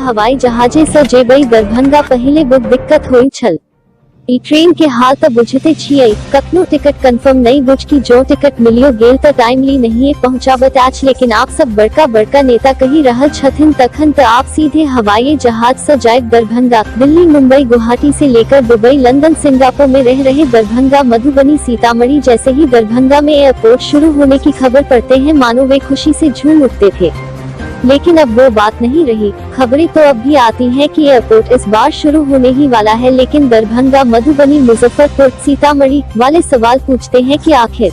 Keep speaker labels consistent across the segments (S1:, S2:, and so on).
S1: हवाई जहाजे से जेबई दरभंगा पहले बुक दिक्कत हुई छल। ई ट्रेन के हाल त बुझते छियै, कखनो टिकट कंफर्म नहीं बुझ की जो टिकट मिलियो गेल त टाइमली नहीं पहुंचाबत आछ। लेकिन आप सब बड़का बड़का नेता कही रहल छथिन तखन त आप सीधे हवाई जहाज से जाएब दरभंगा। दिल्ली, मुंबई, गुवाहाटी से लेकर दुबई, लंदन, सिंगापुर में रह रहे दरभंगा, मधुबनी, सीतामढ़ी जैसे ही दरभंगा में एयरपोर्ट शुरू होने की खबर पड़ते हैं मानो वे खुशी से झूम उठते थे। लेकिन अब वो बात नहीं रही। खबरें तो अब भी आती हैं कि एयरपोर्ट इस बार शुरू होने ही वाला है, लेकिन दरभंगा, मधुबनी, मुजफ्फरपुर, सीतामढ़ी वाले सवाल पूछते हैं कि आखिर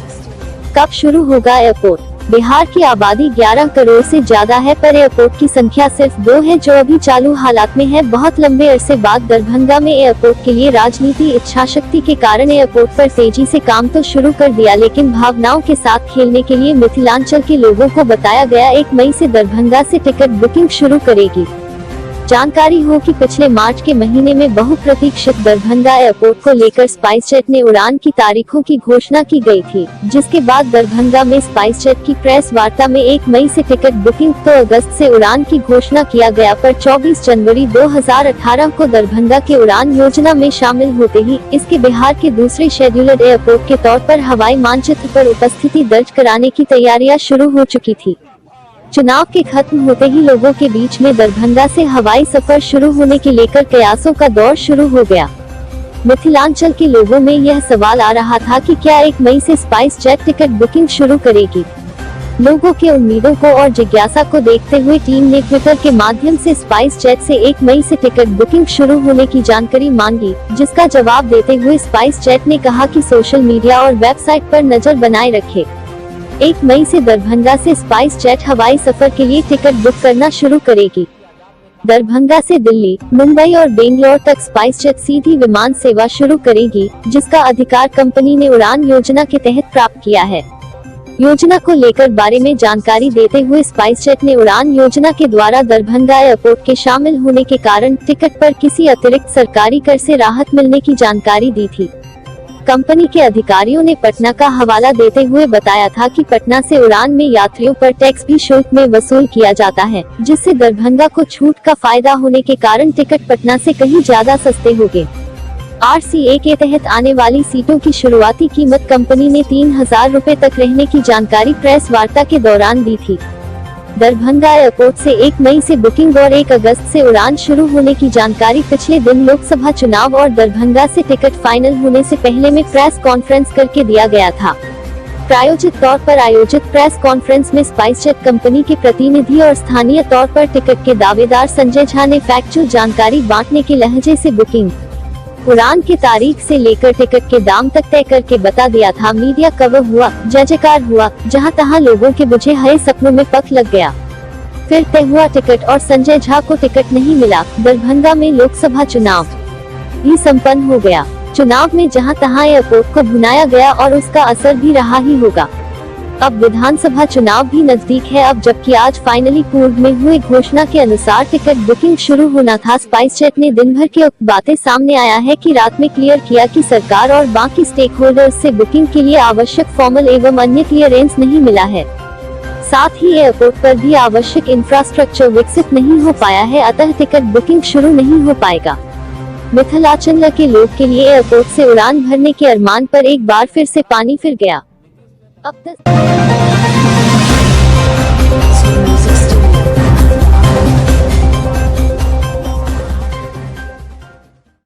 S1: कब शुरू होगा एयरपोर्ट। बिहार की आबादी 11 करोड़ से ज्यादा है, पर एयरपोर्ट की संख्या सिर्फ 2 है जो अभी चालू हालात में है। बहुत लंबे अरसे बाद दरभंगा में एयरपोर्ट के लिए राजनीति इच्छाशक्ति के कारण एयरपोर्ट पर तेजी से काम तो शुरू कर दिया, लेकिन भावनाओं के साथ खेलने के लिए मिथिलांचल के लोगों को बताया गया 1 मई से दरभंगा से टिकट बुकिंग शुरू करेगी। जानकारी हो कि पिछले मार्च के महीने में बहुप्रतीक्षित दरभंगा एयरपोर्ट को लेकर स्पाइसजेट ने उड़ान की तारीखों की घोषणा की गई थी, जिसके बाद दरभंगा में स्पाइसजेट की प्रेस वार्ता में 1 मई से टिकट बुकिंग तो अगस्त से उड़ान की घोषणा किया गया, पर 24 जनवरी 2018 को दरभंगा के उड़ान योजना में शामिल होते ही इसके बिहार के दूसरे शेड्यूल्ड एयरपोर्ट के तौर पर हवाई मानचित्र पर उपस्थिति दर्ज कराने की तैयारियां शुरू हो चुकी थी। चुनाव के खत्म होते ही लोगों के बीच में दरभंगा से हवाई सफर शुरू होने के लेकर कयासों का दौर शुरू हो गया। मिथिलांचल के लोगों में यह सवाल आ रहा था कि क्या 1 मई से स्पाइसजेट टिकट बुकिंग शुरू करेगी। लोगों के उम्मीदों को और जिज्ञासा को देखते हुए टीम ने ट्विटर के माध्यम से स्पाइसजेट से 1 मई से टिकट बुकिंग शुरू होने की जानकारी मांगी, जिसका जवाब देते हुए स्पाइसजेट ने कहा कि सोशल मीडिया और वेबसाइट पर नजर बनाए रखे। 1 मई से दरभंगा से स्पाइसजेट हवाई सफर के लिए टिकट बुक करना शुरू करेगी। दरभंगा से दिल्ली, मुंबई और बेंगलोर तक स्पाइसजेट सीधी विमान सेवा शुरू करेगी, जिसका अधिकार कंपनी ने उड़ान योजना के तहत प्राप्त किया है। योजना को लेकर बारे में जानकारी देते हुए स्पाइसजेट ने उड़ान योजना के द्वारा दरभंगा एयरपोर्ट के शामिल होने के कारण टिकट पर किसी अतिरिक्त सरकारी कर से राहत मिलने की जानकारी दी थी। कंपनी के अधिकारियों ने पटना का हवाला देते हुए बताया था कि पटना से उड़ान में यात्रियों पर टैक्स भी शुल्क में वसूल किया जाता है, जिससे दरभंगा को छूट का फायदा होने के कारण टिकट पटना से कहीं ज्यादा सस्ते होंगे। RCA के तहत आने वाली सीटों की शुरुआती कीमत कंपनी ने 3000 रुपए तक रहने की जानकारी प्रेस वार्ता के दौरान दी थी। दरभंगा एयरपोर्ट से 1 मई से बुकिंग और 1 अगस्त से उड़ान शुरू होने की जानकारी पिछले दिन लोकसभा चुनाव और दरभंगा से टिकट फाइनल होने से पहले में प्रेस कॉन्फ्रेंस करके दिया गया था। प्रायोजित तौर पर आयोजित प्रेस कॉन्फ्रेंस में स्पाइसजेट कंपनी के प्रतिनिधि और स्थानीय तौर पर टिकट के दावेदार संजय झा ने फैक्चुअल जानकारी बांटने के लहजे से बुकिंग, उड़ान की तारीख से लेकर टिकट के दाम तक तय करके बता दिया था। मीडिया कवर हुआ, जय जयकार हुआ, जहां तहां लोगों के बुझे हुए सपनों में पक लग गया। फिर तय हुआ टिकट और संजय झा को टिकट नहीं मिला। दरभंगा में लोकसभा चुनाव भी संपन्न हो गया। चुनाव में जहां तहां एयरपोर्ट को भुनाया गया और उसका असर भी रहा ही होगा। अब विधानसभा चुनाव भी नजदीक है, अब जबकि आज फाइनली पूर्व में हुए घोषणा के अनुसार टिकट बुकिंग शुरू होना था। स्पाइसजेट ने दिन भर की बातें सामने आया है कि रात में क्लियर किया कि सरकार और बाकी स्टेक होल्डर्स से बुकिंग के लिए आवश्यक फॉर्मल एवं अन्य क्लियरेंस नहीं मिला है। साथ ही एयरपोर्ट पर भी आवश्यक इंफ्रास्ट्रक्चर विकसित नहीं हो पाया है, अतः टिकट बुकिंग शुरू नहीं हो पाएगा। मिथिलांचल के लोग के लिए एयरपोर्ट से उड़ान भरने के अरमान पर एक बार फिर से पानी फिर गया। अब तक